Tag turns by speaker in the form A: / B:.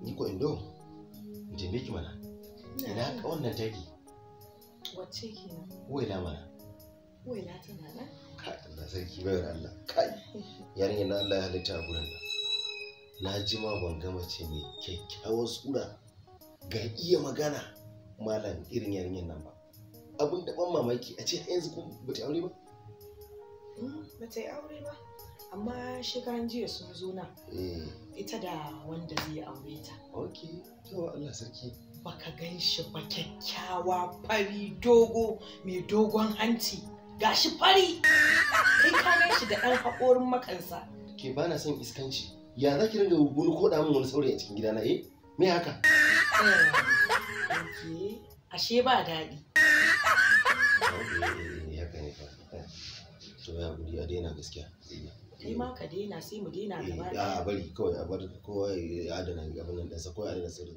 A: Ni ko Indo. Je miki mana. Ina ka wannan taki.
B: Wacce kenan?
A: Waila mana.
B: Waila tana nan?
A: Kai Allah sarki bayar Allah. Kai. Yarinyar na Allah ya halitta a gurin nan. Na ji ma ban ga mace mai kyakkyawar sura ga iya magana malam irin yarinyar nan ba. Abin da ban mamaki a ce yanzu kun bata aure ba?
B: Bata yi aure ba. Amma shekaran jiya sun zo nan. Ita da wanda zai aure ta.
A: Okay. To Allah sarki.
B: Baka gan shi ba, kyakkyawa fari dogo mai dogon hanci gashi fari kai ka gan shi da ɗan haƙorin makansa.
A: Ke ba na son iskanci, ya za ki ringa wani koɗa min wani saurayi a cikin gidana me haka?
B: Ashe ba daɗi.
A: Haka ne fa. To ya gudi a daina gaskiya.
B: Kai ma ka daina sai mu daina gaba ɗaya.
A: A bari kawai a bar kowa ya adana abin nan ɗansa ko ya adana sirri.